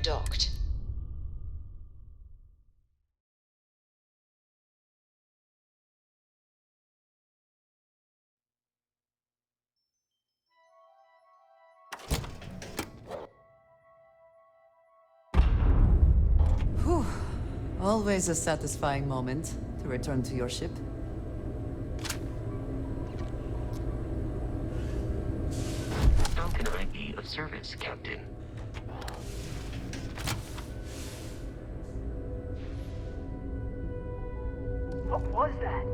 docked. Whew. Always a satisfying moment to return to your ship. How can I be of service, Captain? What was that?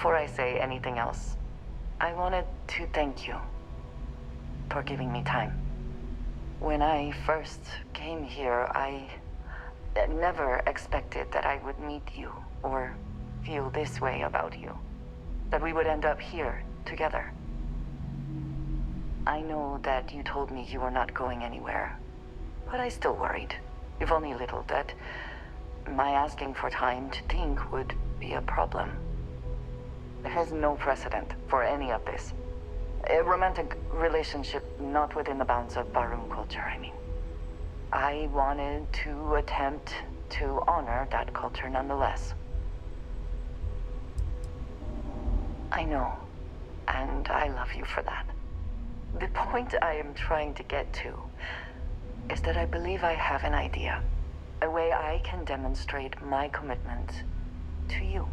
Before I say anything else, I wanted to thank you for giving me time. When I first came here, I never expected that I would meet you or feel this way about you. That we would end up here together. I know that you told me you were not going anywhere, but I still worried, if only a little, that my asking for time to think would be a problem. There is no precedent for any of this. A romantic relationship not within the bounds of Barroom culture, I mean. I wanted to attempt to honor that culture nonetheless. I know, and I love you for that. The point I am trying to get to is that I believe I have an idea. A way I can demonstrate my commitment to you.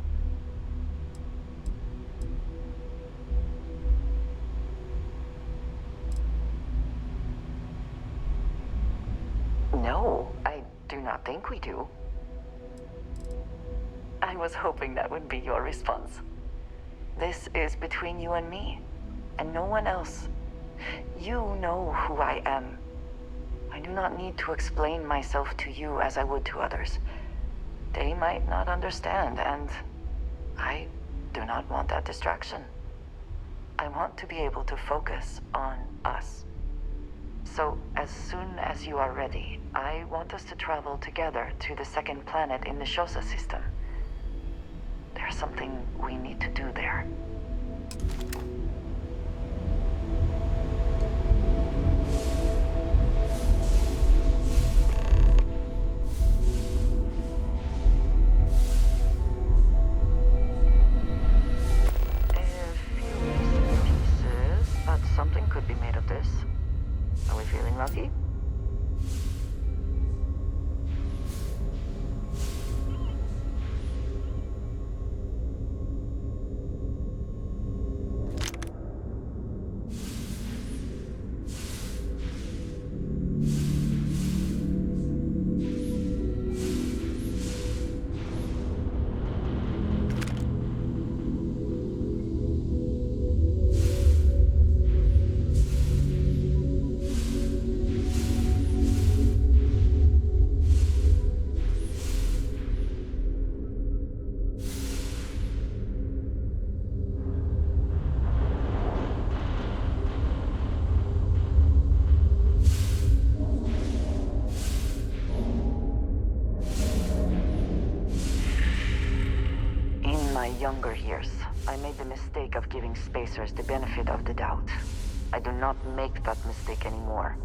No, I do not think we do. I was hoping that would be your response. This is between you and me, and no one else. You know who I am. I do not need to explain myself to you as I would to others. They might not understand, and I do not want that distraction. I want to be able to focus on us. So, as soon as you are ready, I want us to travel together to the second planet in the Shosa system. There's something we need to do there. Something could be made of this. Are we feeling lucky? In my younger years, I made the mistake of giving spacers the benefit of the doubt. I do not make that mistake anymore.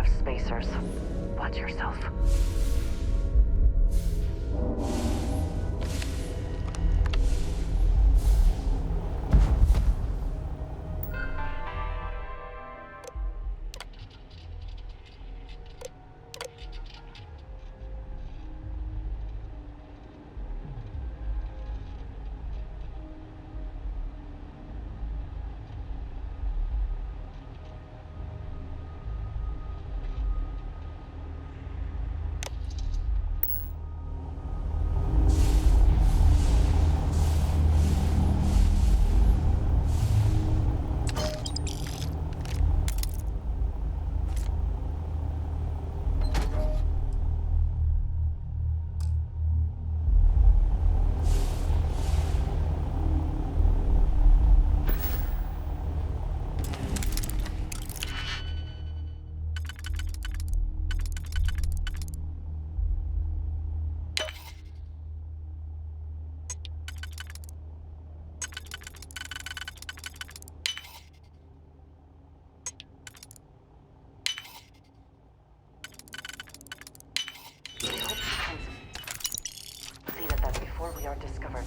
of spacers. Watch yourself. See to that before we are discovered.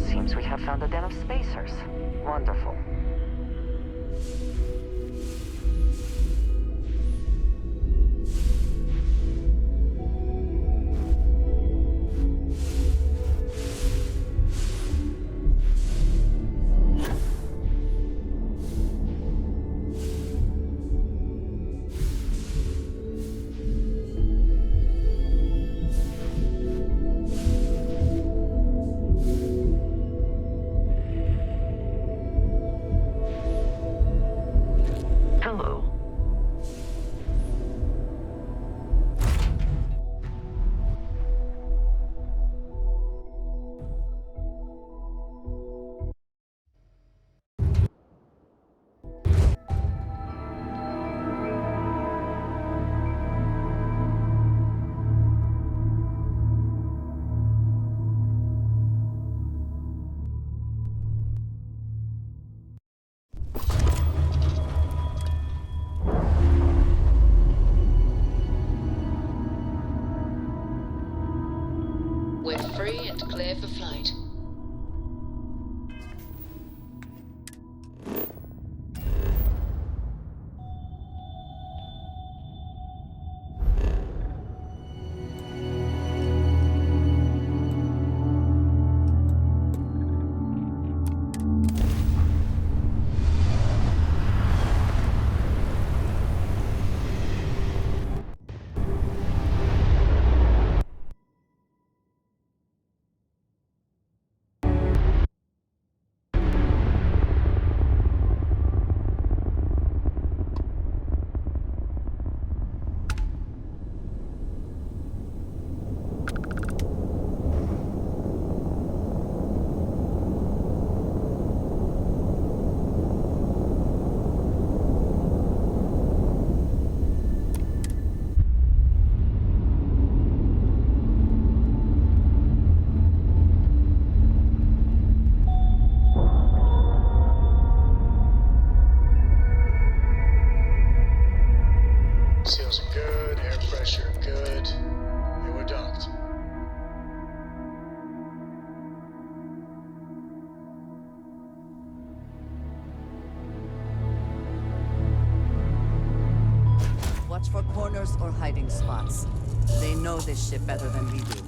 Seems we have found a den of spacers. Wonderful. Hello. We're free and clear for flight. corners or hiding spots. They know this ship better than we do.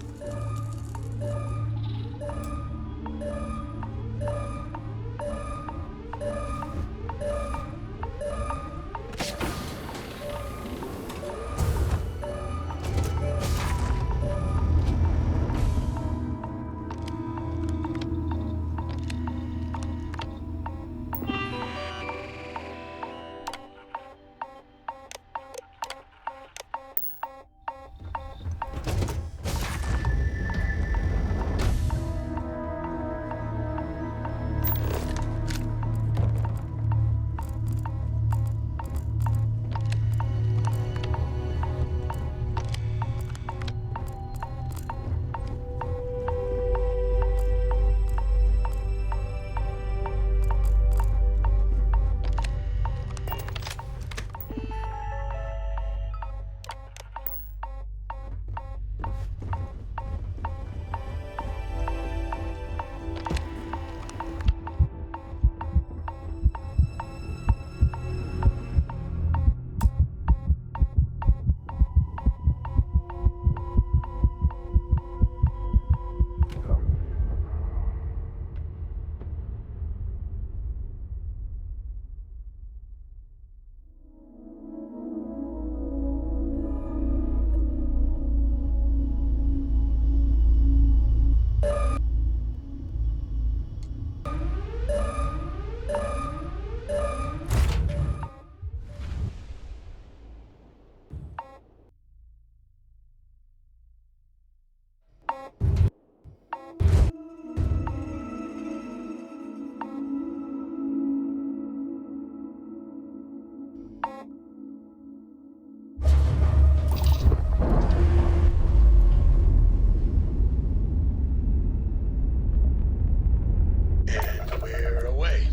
We're away.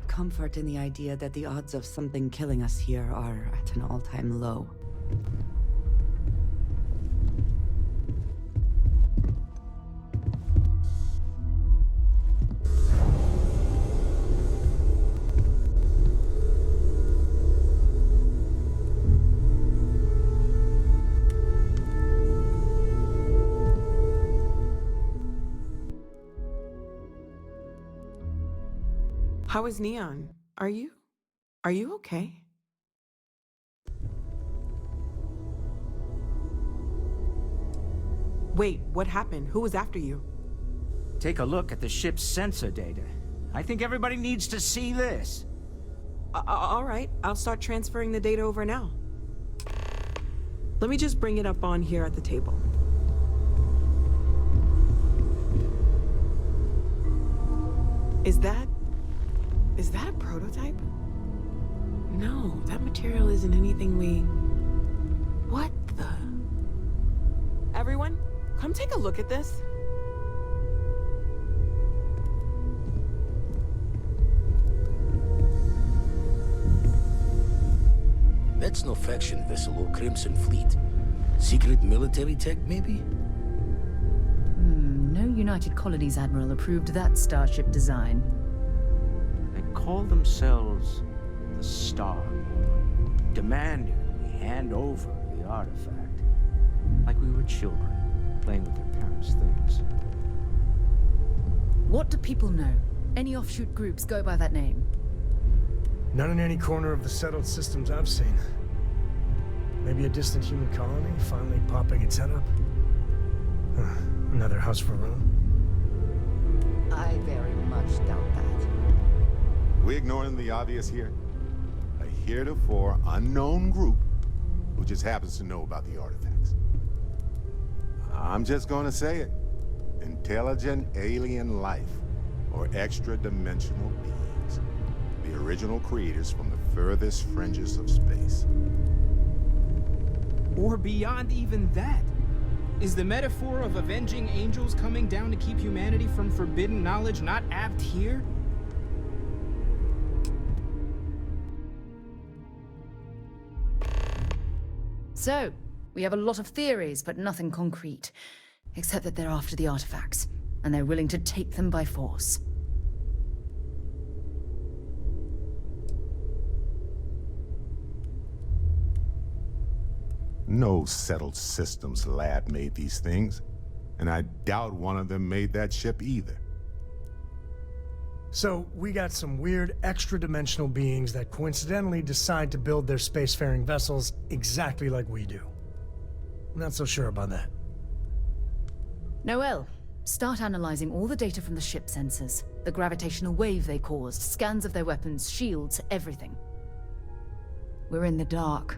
Comfort in the idea that the odds of something killing us here are at an all-time low. How is Neon? Are you okay? Wait, what happened? Who was after you? Take a look at the ship's sensor data. I think everybody needs to see this. All right, I'll start transferring the data over now. Let me just bring it up on here at the table. Is that a prototype? No, that material isn't anything we... What the... Everyone, come take a look at this. That's no faction vessel or Crimson Fleet. Secret military tech, maybe? No United Colonies Admiral approved that starship design. They call themselves the Star, demanding we hand over the artifact. Like we were children, playing with their parents' things. What do people know? Any offshoot groups go by that name? None in any corner of the settled systems I've seen. Maybe a distant human colony finally popping its head up? Another house for Rome? I very much doubt that. We ignoring the obvious here? A heretofore unknown group who just happens to know about the artifacts. I'm just gonna say it. Intelligent alien life, or extra-dimensional beings. The original creators from the furthest fringes of space. Or beyond even that. Is the metaphor of avenging angels coming down to keep humanity from forbidden knowledge not apt here? So, we have a lot of theories, but nothing concrete. Except that they're after the artifacts, and they're willing to take them by force. No settled systems lab made these things, and I doubt one of them made that ship either. So, we got some weird extra-dimensional beings that coincidentally decide to build their spacefaring vessels exactly like we do. Not so sure about that. Noel, start analyzing all the data from the ship sensors. The gravitational wave they caused, scans of their weapons, shields, everything. We're in the dark.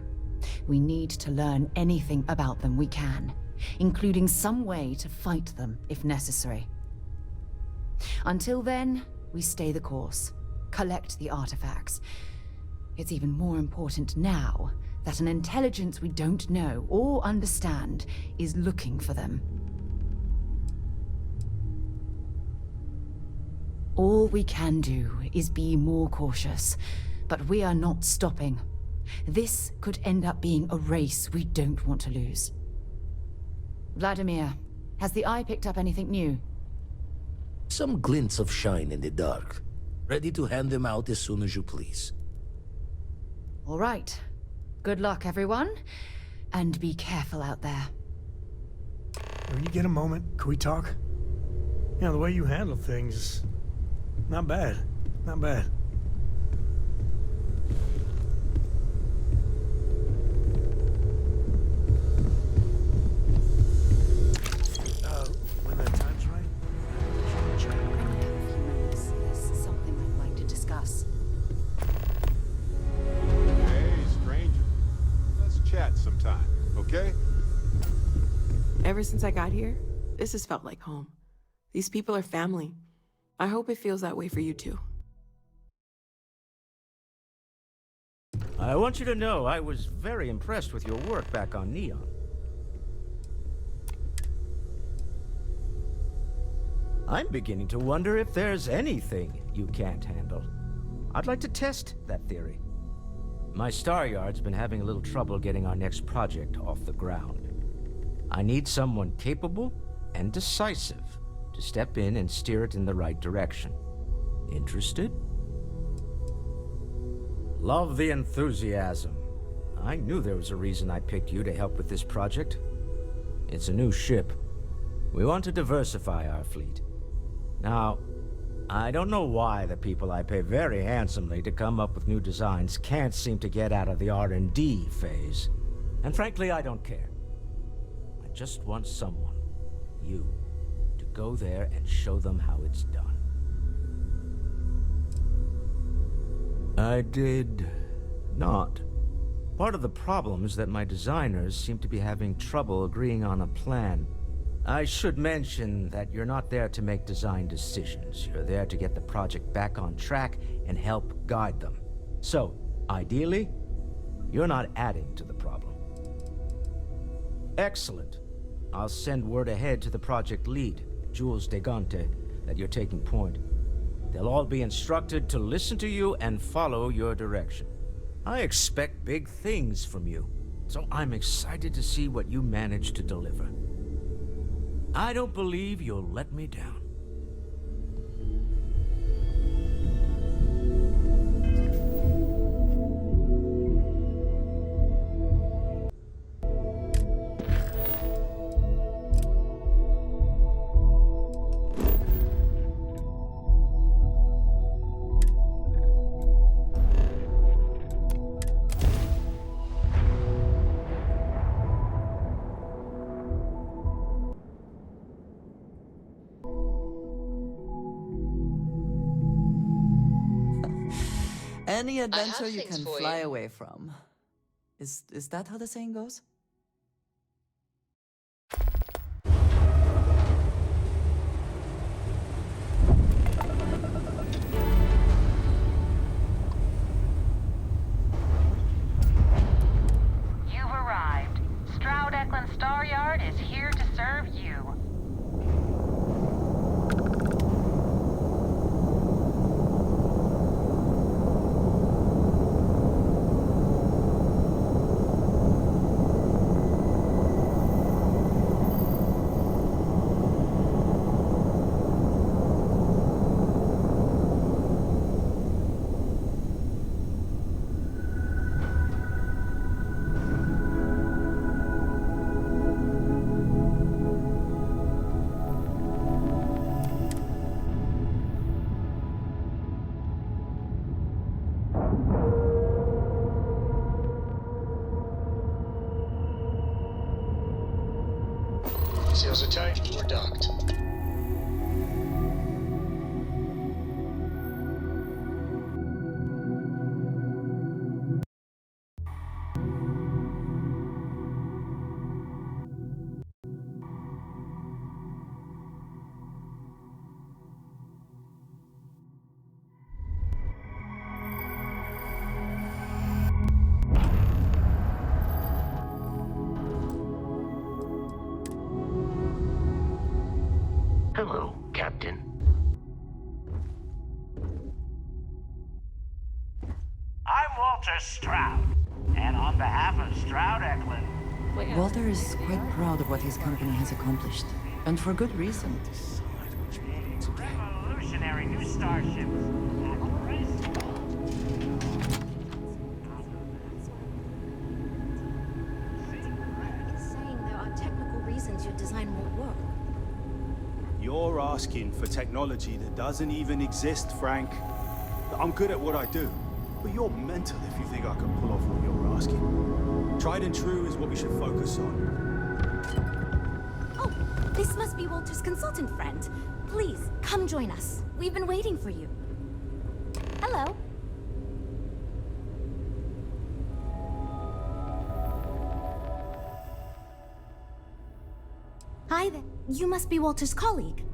We need to learn anything about them we can, including some way to fight them if necessary. Until then, we stay the course, collect the artifacts. It's even more important now that an intelligence we don't know or understand is looking for them. All we can do is be more cautious, but we are not stopping. This could end up being a race we don't want to lose. Vladimir, has the Eye picked up anything new? Some glints of shine in the dark. Ready to hand them out as soon as you please. All right. Good luck, everyone. And be careful out there. When you get a moment, can we talk? You know, the way you handle things, not bad. Not bad. When that time's right, There's something I'd like to discuss. Hey, stranger. Let's chat sometime, okay? Ever since I got here, this has felt like home. These people are family. I hope it feels that way for you too. I want you to know I was very impressed with your work back on Neon. I'm beginning to wonder if there's anything you can't handle. I'd like to test that theory. My Star Yard's been having a little trouble getting our next project off the ground. I need someone capable and decisive to step in and steer it in the right direction. Interested? Love the enthusiasm. I knew there was a reason I picked you to help with this project. It's a new ship. We want to diversify our fleet. Now, I don't know why the people I pay very handsomely to come up with new designs can't seem to get out of the R&D phase. And frankly, I don't care. I just want someone, you, to go there and show them how it's done. I did not. Part of the problem is that my designers seem to be having trouble agreeing on a plan. I should mention that you're not there to make design decisions. You're there to get the project back on track and help guide them. So, ideally, you're not adding to the problem. Excellent. I'll send word ahead to the project lead, Jules Degante, that you're taking point. They'll all be instructed to listen to you and follow your direction. I expect big things from you, so I'm excited to see what you manage to deliver. I don't believe you'll let me down. Any adventure you things can for fly you. away from. Is that how the saying goes? You've arrived. Stroud Eklund Star Yard is here to serve you. Seals are tight. We're docked. Hello, Captain. I'm Walter Stroud, and on behalf of Stroud Eklund, Walter is quite proud of what his company has accomplished, and for good reason. revolutionary new starships. It's saying there are technical reasons your design won't work. You're asking for technology that doesn't even exist, Frank. I'm good at what I do, but you're mental if you think I can pull off what you're asking. Tried and true is what we should focus on. Oh, this must be Walter's consultant friend. Please, come join us. We've been waiting for you. Hello. Hi there. You must be Walter's colleague.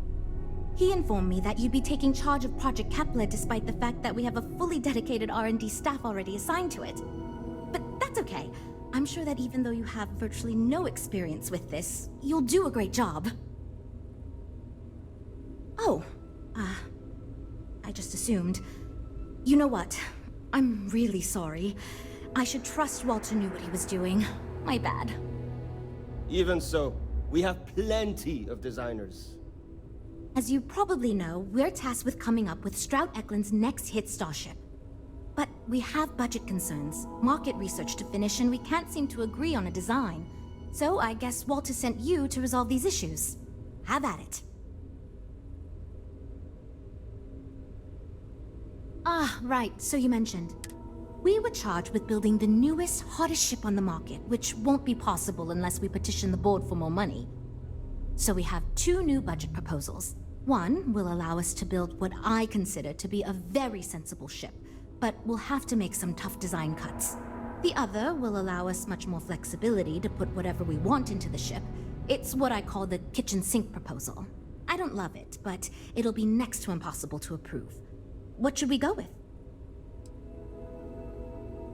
He informed me that you'd be taking charge of Project Kepler despite the fact that we have a fully dedicated R&D staff already assigned to it. But that's okay. I'm sure that even though you have virtually no experience with this, you'll do a great job. Oh, I just assumed. You know what? I'm really sorry. I should trust Walter knew what he was doing. My bad. Even so, we have plenty of designers. As you probably know, we're tasked with coming up with Stroud Eklund's next hit starship. But we have budget concerns, market research to finish, and we can't seem to agree on a design. So I guess Walter sent you to resolve these issues. Have at it. Ah, right, so you mentioned. We were charged with building the newest, hottest ship on the market, which won't be possible unless we petition the board for more money. So we have two new budget proposals. One will allow us to build what I consider to be a very sensible ship, but we'll have to make some tough design cuts. The other will allow us much more flexibility to put whatever we want into the ship. It's what I call the kitchen sink proposal. I don't love it, but it'll be next to impossible to approve. What should we go with?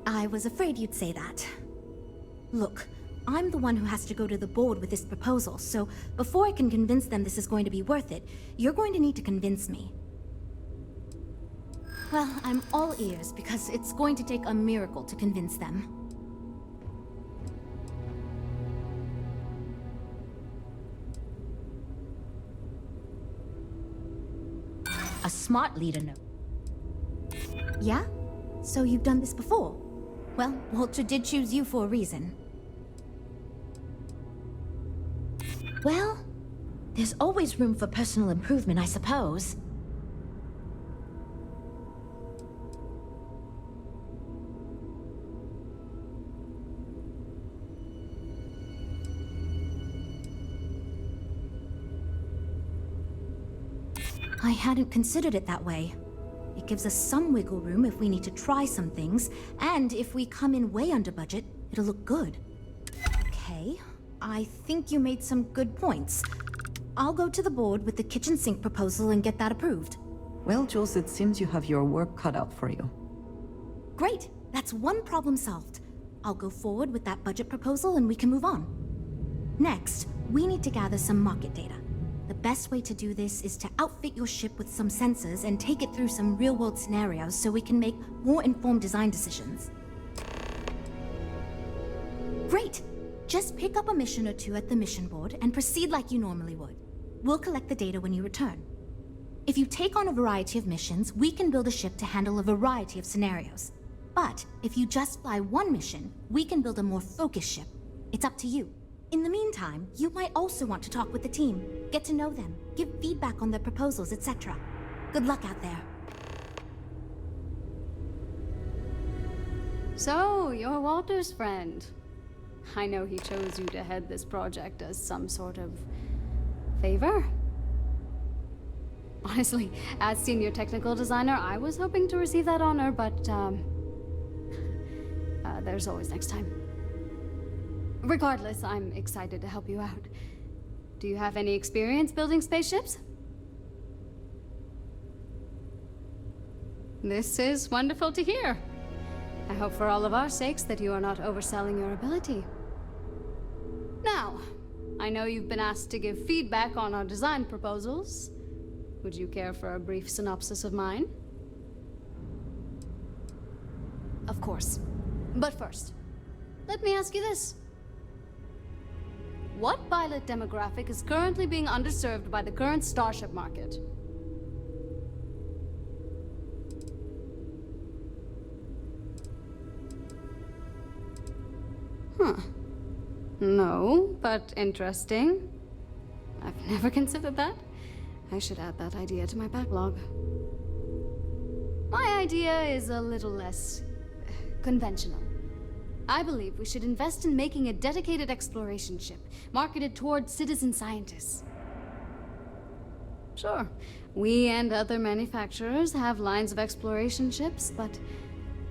I was afraid you'd say that. Look, I'm the one who has to go to the board with this proposal, so before I can convince them this is going to be worth it, you're going to need to convince me. Well, I'm all ears because it's going to take a miracle to convince them. A smart leader note. Yeah? So you've done this before? Well, Walter did choose you for a reason. Well, there's always room for personal improvement, I suppose. I hadn't considered it that way. It gives us some wiggle room if we need to try some things, and if we come in way under budget, it'll look good. Okay, I think you made some good points. I'll go to the board with the kitchen sink proposal and get that approved. Well, Jules, it seems you have your work cut out for you. Great, that's one problem solved. I'll go forward with that budget proposal and we can move on. Next, we need to gather some market data. The best way to do this is to outfit your ship with some sensors and take it through some real-world scenarios so we can make more informed design decisions. Great! Just pick up a mission or two at the mission board and proceed like you normally would. We'll collect the data when you return. If you take on a variety of missions, we can build a ship to handle a variety of scenarios. But if you just fly one mission, we can build a more focused ship. It's up to you. In the meantime, you might also want to talk with the team, get to know them, give feedback on their proposals, etc. Good luck out there. So, you're Walter's friend. I know he chose you to head this project as some sort of favor. Honestly, as senior technical designer, I was hoping to receive that honor, but there's always next time. Regardless, I'm excited to help you out. Do you have any experience building spaceships? This is wonderful to hear. I hope for all of our sakes that you are not overselling your ability. Now, I know you've been asked to give feedback on our design proposals. Would you care for a brief synopsis of mine? Of course. But first, let me ask you this. What pilot demographic is currently being underserved by the current starship market? Huh. No, but interesting. I've never considered that. I should add that idea to my backlog. My idea is a little less conventional. I believe we should invest in making a dedicated exploration ship, marketed towards citizen scientists. Sure, we and other manufacturers have lines of exploration ships, but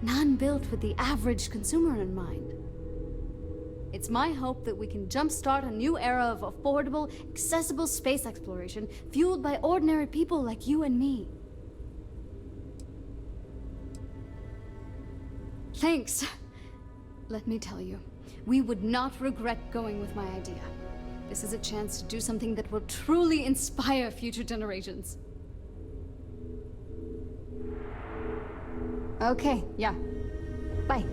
none built with the average consumer in mind. It's my hope that we can jumpstart a new era of affordable, accessible space exploration, fueled by ordinary people like you and me. Thanks. Let me tell you, we would not regret going with my idea. This is a chance to do something that will truly inspire future generations. Okay, yeah. Bye.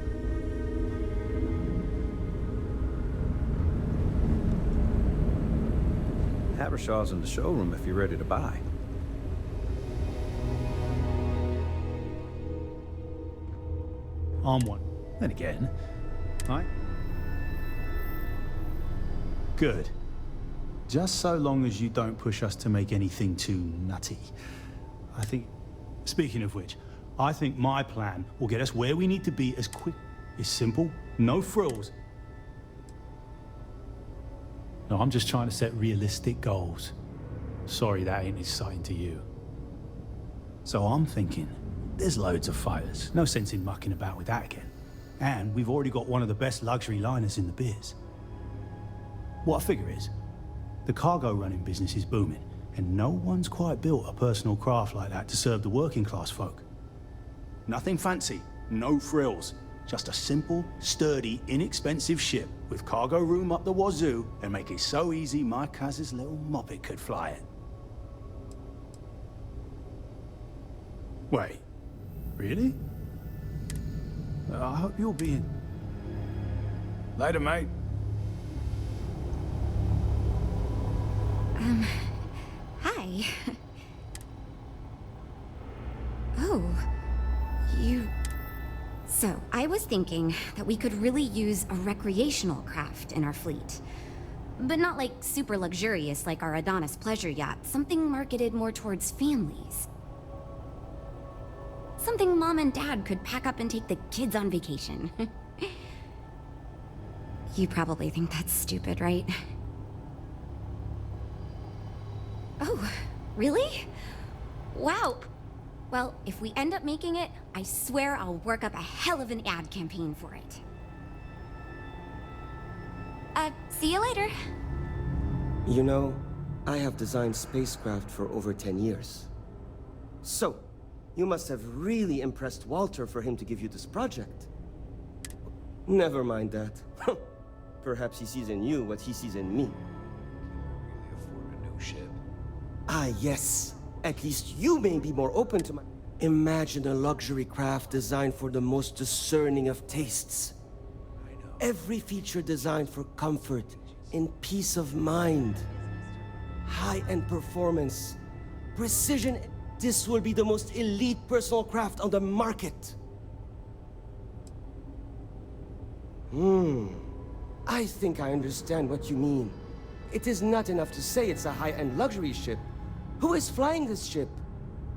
Habershaw's in the showroom if you're ready to buy. I'm one. Then again, right? Good. Just so long as you don't push us to make anything too nutty. I think, speaking of which, I think my plan will get us where we need to be as quick. It's simple, no frills. No, I'm just trying to set realistic goals. Sorry that ain't exciting to you. So I'm thinking, there's loads of fighters. No sense in mucking about with that again. And we've already got one of the best luxury liners in the biz. What I figure is, the cargo running business is booming, and no one's quite built a personal craft like that to serve the working class folk. Nothing fancy, no frills. Just a simple, sturdy, inexpensive ship with cargo room up the wazoo and make it so easy my cousin's little moppet could fly it. Wait, really? I hope you're being... Later, mate. Hi. Oh, you... So, I was thinking that we could really use a recreational craft in our fleet. But not like super luxurious like our Adonis pleasure yacht, something marketed more towards families. Something Mom and Dad could pack up and take the kids on vacation. You probably think that's stupid, right? Oh, really? Wow. Well, if we end up making it, I swear I'll work up a hell of an ad campaign for it. See you later. You know, I have designed spacecraft for over 10 years. So, you must have really impressed Walter for him to give you this project. Never mind that. Perhaps he sees in you what he sees in me. Can't really afford a new ship. Ah, yes. At least you may be more open to my... Imagine a luxury craft designed for the most discerning of tastes. I know. Every feature designed for comfort and peace of mind. High-end performance, precision. This will be the most elite personal craft on the market. I think I understand what you mean. It is not enough to say it's a high-end luxury ship. Who is flying this ship?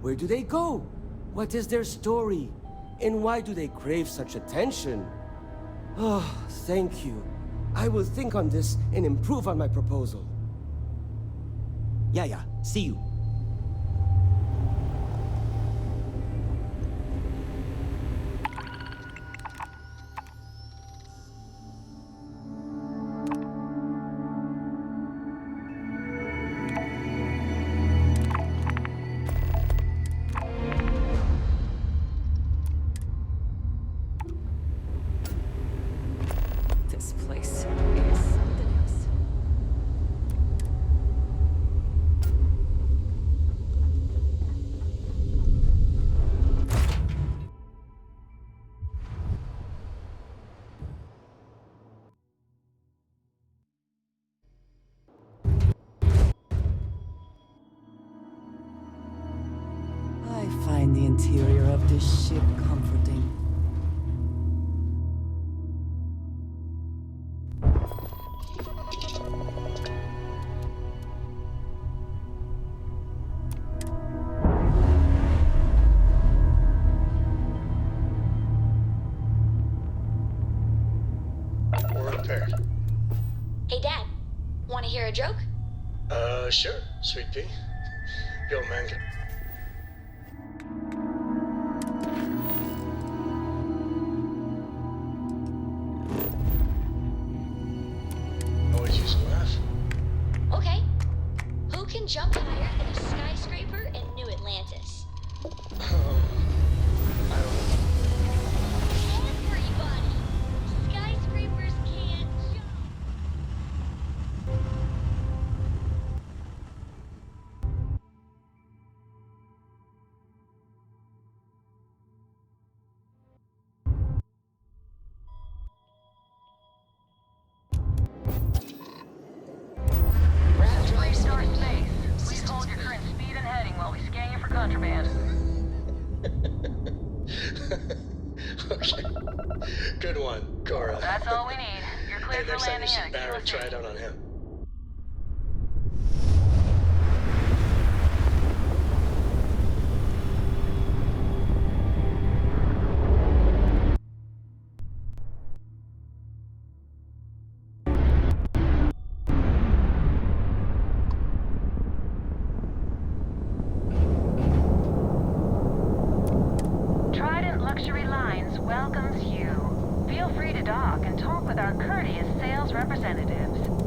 Where do they go? What is their story? And why do they crave such attention? Oh, thank you. I will think on this and improve on my proposal. Yeah, see you. This place is something else. I find the interior of this ship comforting. We're repaired. Hey, Dad. Want to hear a joke? Sure, Sweet Pea. Yo, man. Always use a laugh. Okay. Who can jump higher than a skyscraper in New Atlantis? I don't know. Everybody! Skyscrapers can't jump! Restore space. Please hold your current speed and heading while we scan you for contraband. Okay. Good one, Cora. That's all we need. You're Hey, cleared for next time you landing see at Barrett, try Kilo it out on him. Feel free to dock and talk with our courteous sales representatives.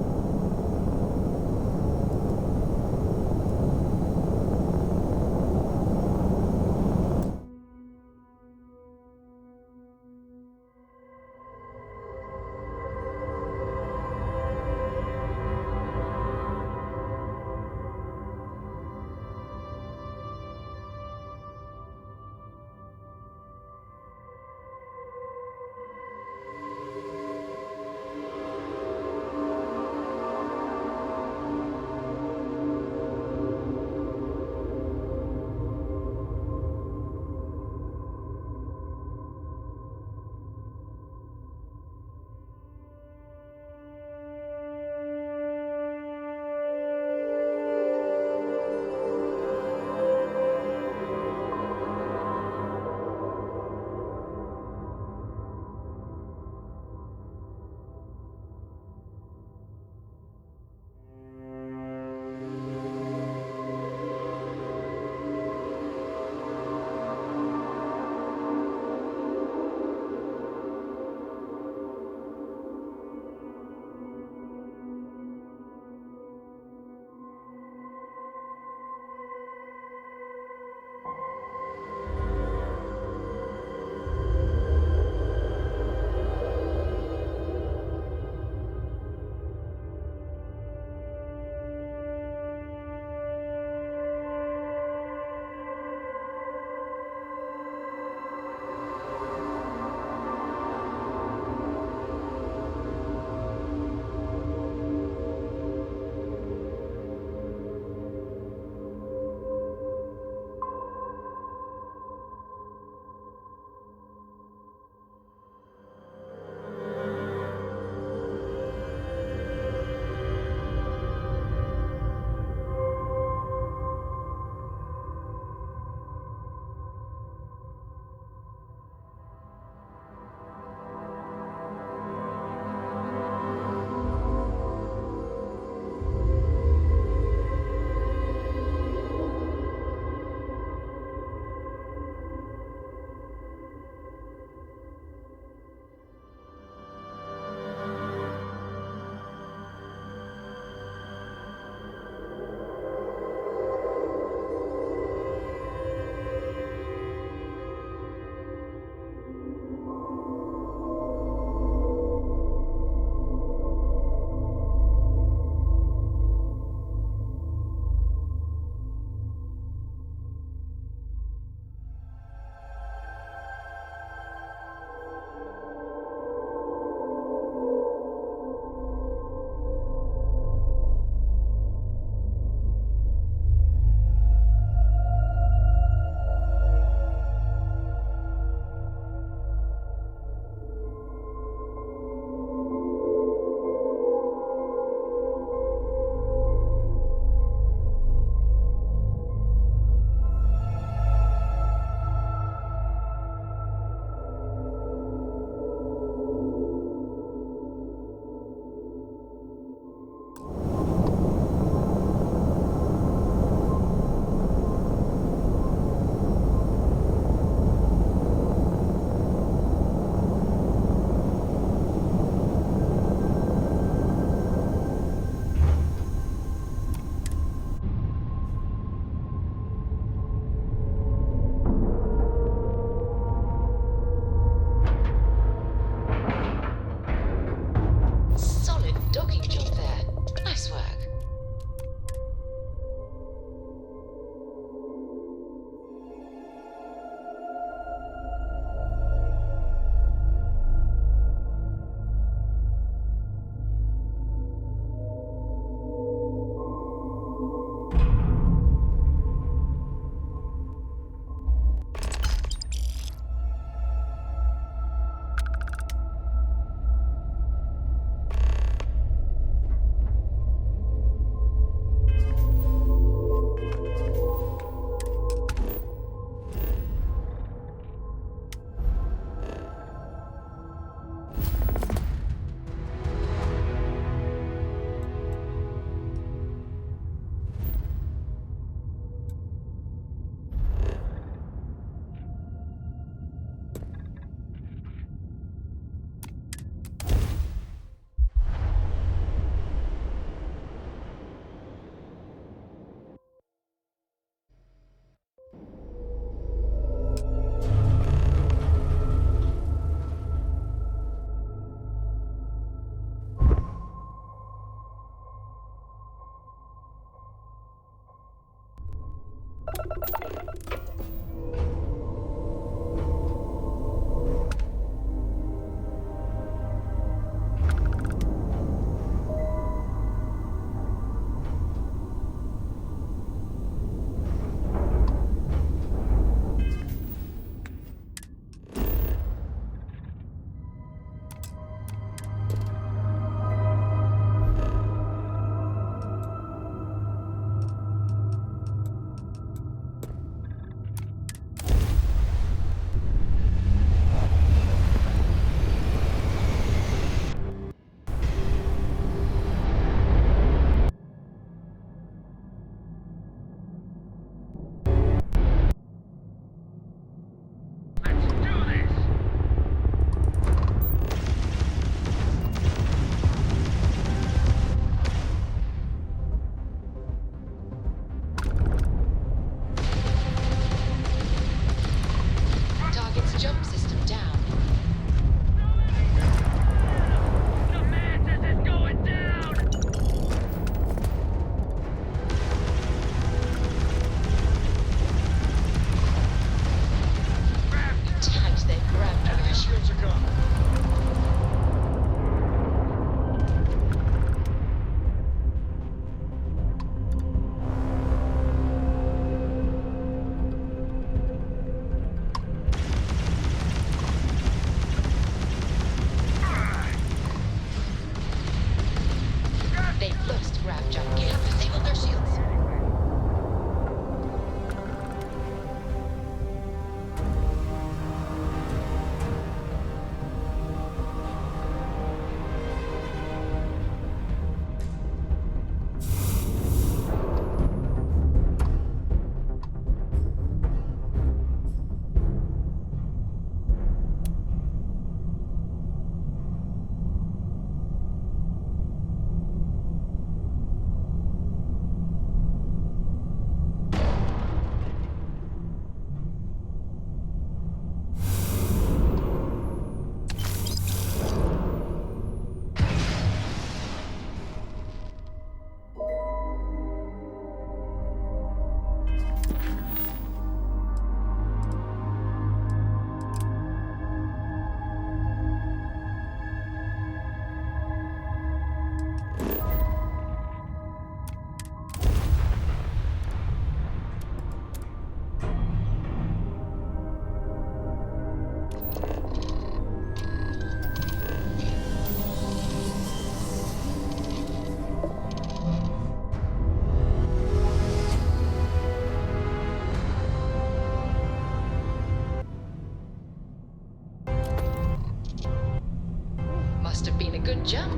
Must have been a good jump.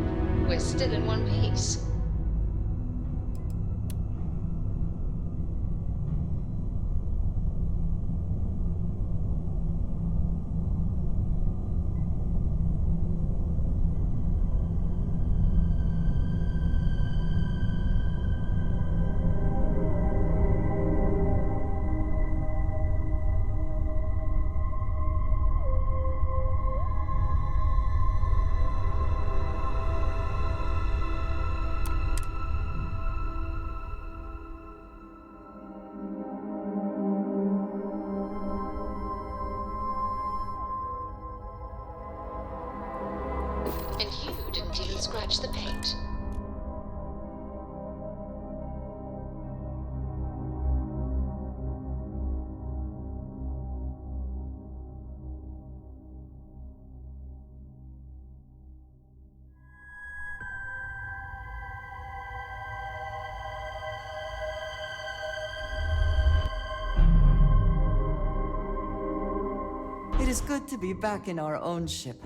We're still in one piece. And you didn't even scratch the paint. It is good to be back in our own ship.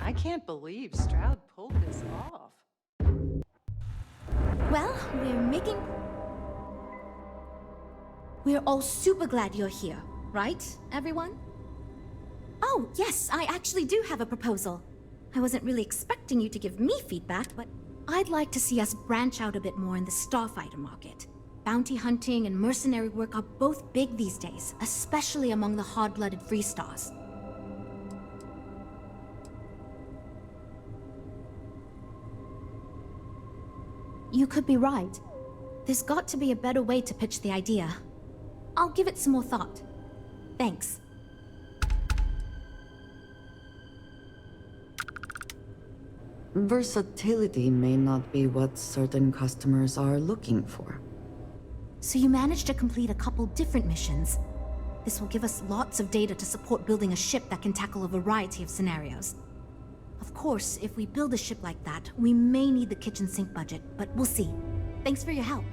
I can't believe Stroud pulled this off. Well, we're all super glad you're here, right, everyone? Oh, yes, I actually do have a proposal. I wasn't really expecting you to give me feedback, but I'd like to see us branch out a bit more in the starfighter market. Bounty hunting and mercenary work are both big these days, especially among the hard-blooded free stars. You could be right. There's got to be a better way to pitch the idea. I'll give it some more thought. Thanks. Versatility may not be what certain customers are looking for. So you managed to complete a couple different missions. This will give us lots of data to support building a ship that can tackle a variety of scenarios. Of course, if we build a ship like that, we may need the kitchen sink budget, but we'll see. Thanks for your help.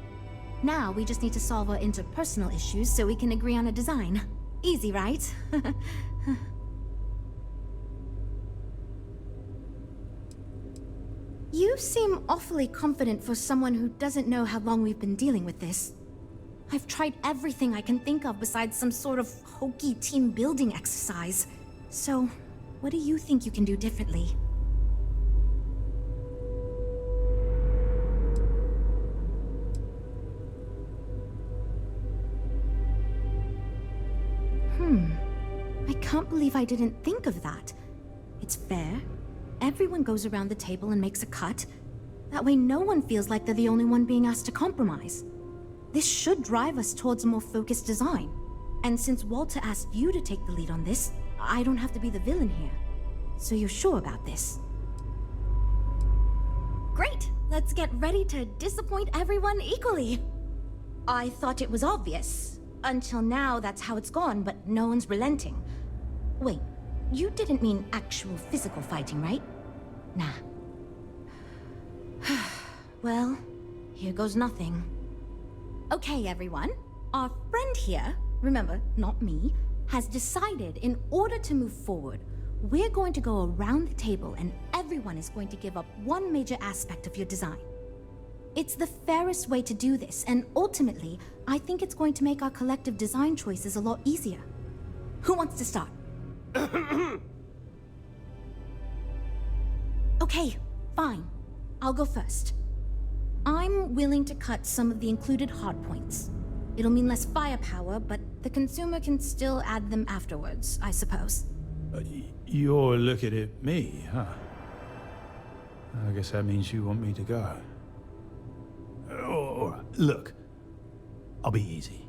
Now we just need to solve our interpersonal issues so we can agree on a design. Easy, right? You seem awfully confident for someone who doesn't know how long we've been dealing with this. I've tried everything I can think of besides some sort of hokey team building exercise. So, what do you think you can do differently? I can't believe I didn't think of that. It's fair. Everyone goes around the table and makes a cut. That way no one feels like they're the only one being asked to compromise. This should drive us towards a more focused design. And since Walter asked you to take the lead on this, I don't have to be the villain here. So you're sure about this? Great! Let's get ready to disappoint everyone equally. I thought it was obvious. Until now, that's how it's gone, but no one's relenting. Wait, you didn't mean actual physical fighting, right? Nah. Well, here goes nothing. Okay, everyone. Our friend here, remember, not me, has decided in order to move forward, we're going to go around the table and everyone is going to give up one major aspect of your design. It's the fairest way to do this, and ultimately, I think it's going to make our collective design choices a lot easier. Who wants to start? Okay, fine. I'll go first. I'm willing to cut some of the included hardpoints. It'll mean less firepower, but the consumer can still add them afterwards, I suppose. You're looking at me, huh? I guess that means you want me to go. All right, look, I'll be easy.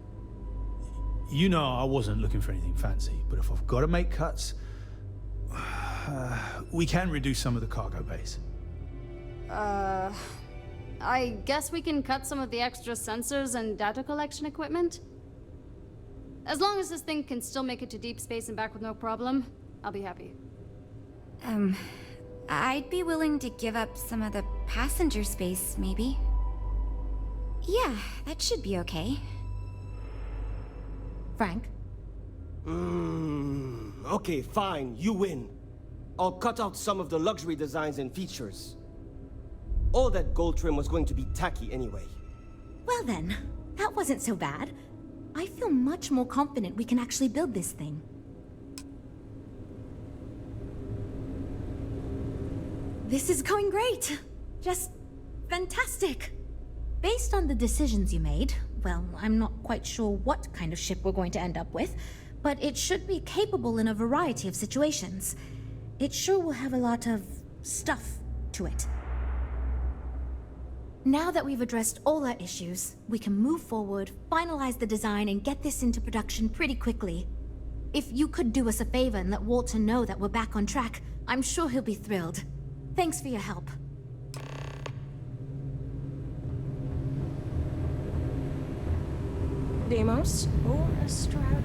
You know I wasn't looking for anything fancy, but if I've got to make cuts, we can reduce some of the cargo base. I guess we can cut some of the extra sensors and data collection equipment? As long as this thing can still make it to deep space and back with no problem, I'll be happy. I'd be willing to give up some of the passenger space, maybe. Yeah, that should be okay. Frank? Okay, fine, you win. I'll cut out some of the luxury designs and features. All that gold trim was going to be tacky anyway. Well then, that wasn't so bad. I feel much more confident we can actually build this thing. This is going great. Just fantastic. Based on the decisions you made, well, I'm not quite sure what kind of ship we're going to end up with, but it should be capable in a variety of situations. It sure will have a lot of stuff to it. Now that we've addressed all our issues, we can move forward, finalize the design, and get this into production pretty quickly. If you could do us a favor and let Walter know that we're back on track, I'm sure he'll be thrilled. Thanks for your help. Deimos or a Stroud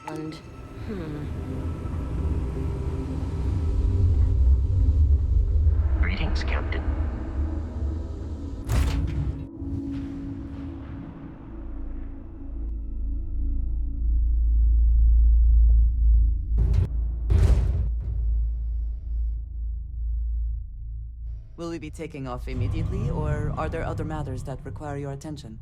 Eklund. Greetings, Captain. Will we be taking off immediately, or are there other matters that require your attention?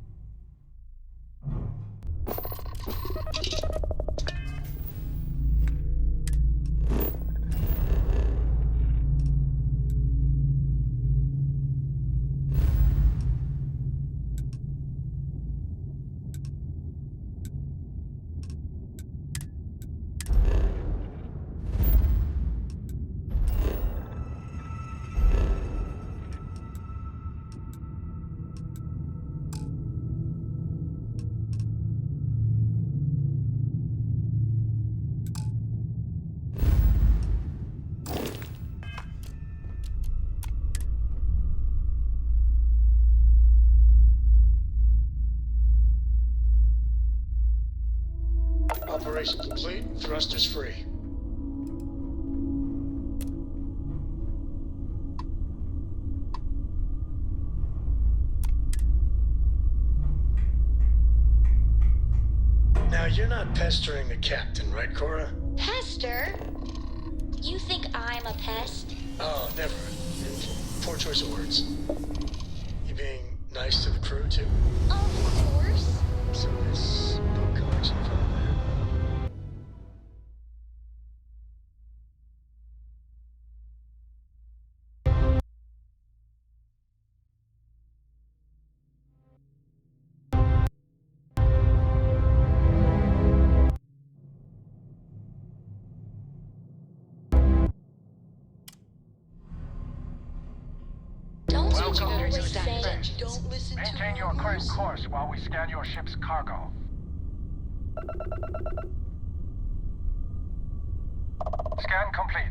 Operation complete. Thrusters free. Now, you're not pestering the captain, right, Cora? Pester? You think I'm a pest? Oh, never. Poor choice of words. You being nice to the crew, too? Of course. So this book collection file there. Don't you Welcome, always Mr. say, Finch. don't listen to Maintain your current course while we scan your ship's cargo. Scan complete.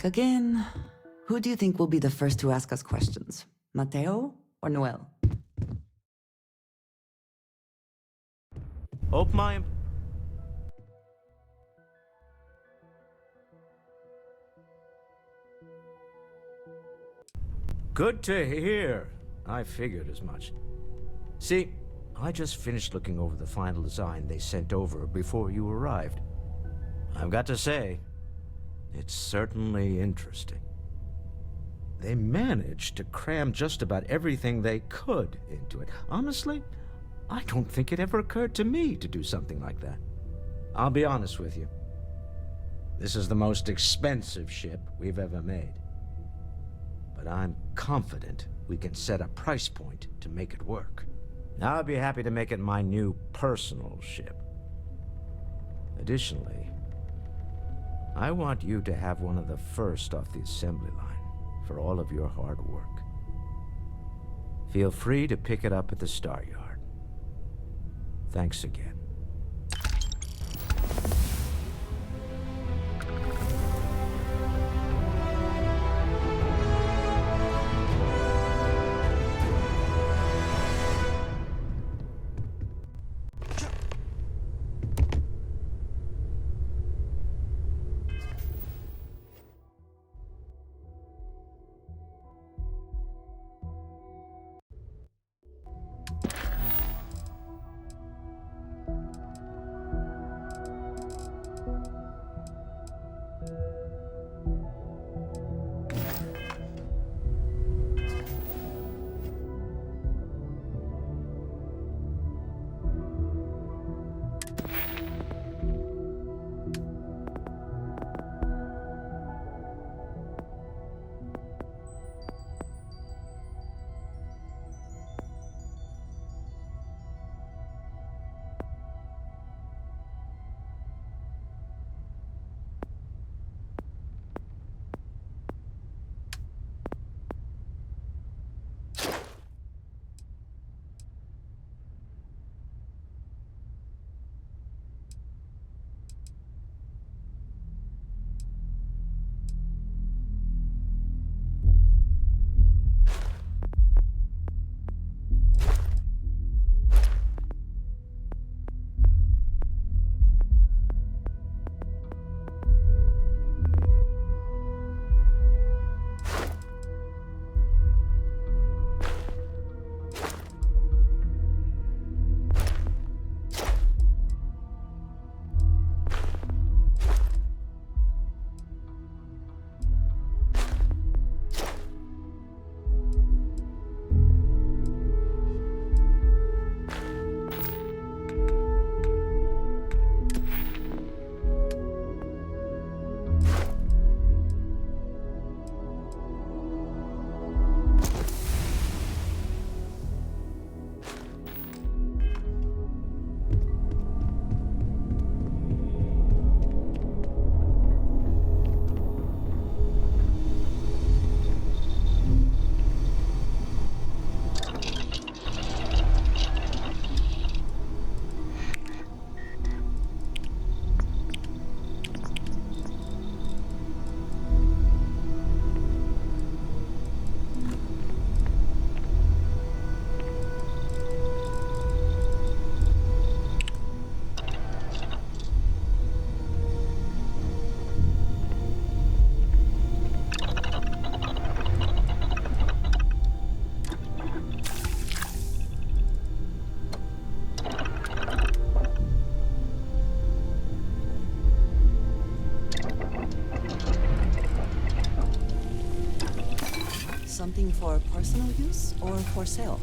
again. Who do you think will be the first to ask us questions? Mateo or Noel? Hope my... Good to hear. I figured as much. See, I just finished looking over the final design they sent over before you arrived. I've got to say, it's certainly interesting. They managed to cram just about everything they could into it. Honestly, I don't think it ever occurred to me to do something like that. I'll be honest with you. This is the most expensive ship we've ever made. But I'm confident we can set a price point to make it work. I'll be happy to make it my new personal ship. Additionally, I want you to have one of the first off the assembly line for all of your hard work. Feel free to pick it up at the Star Yard. Thanks again. Something for personal use or for sale?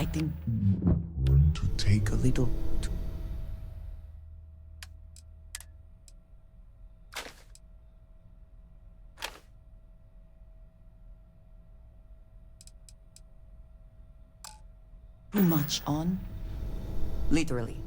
I think To take a little. too much on. Literally.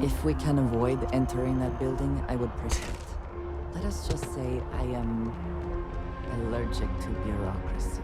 If we can avoid entering that building, I would prefer it. Let us just say I am allergic to bureaucracy.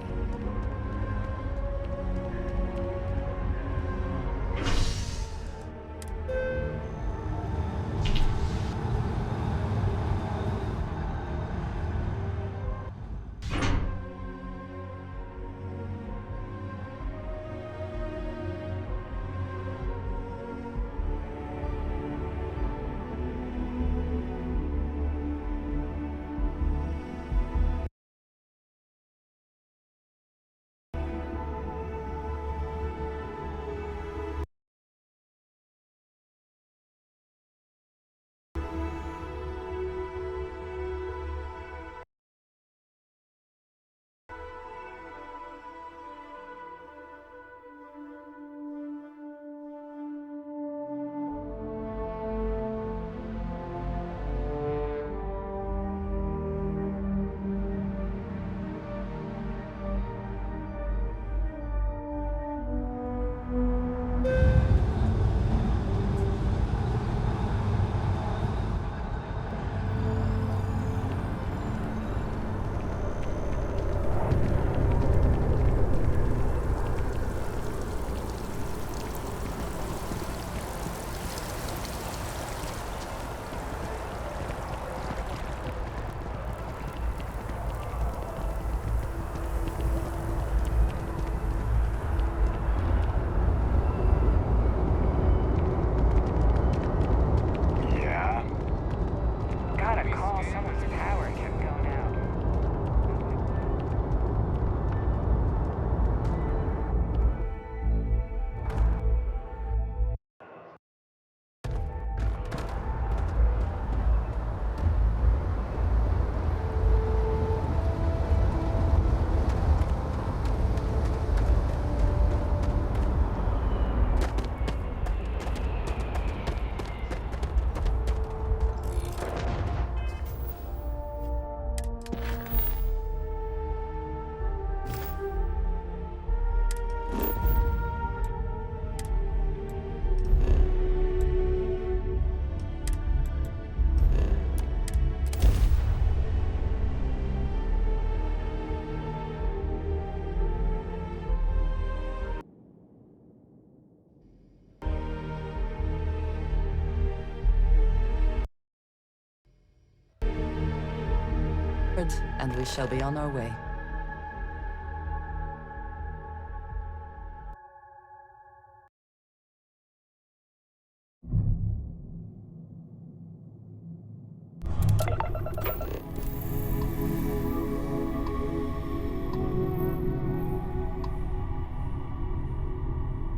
And we shall be on our way.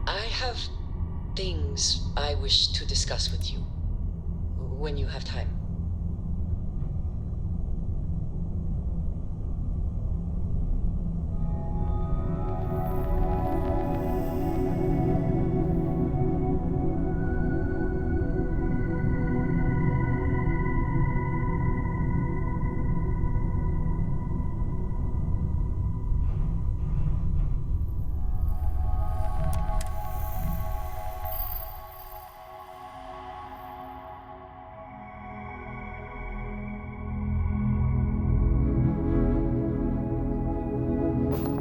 I have things I wish to discuss with you. When you have time.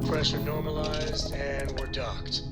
Pressure normalized, and we're docked.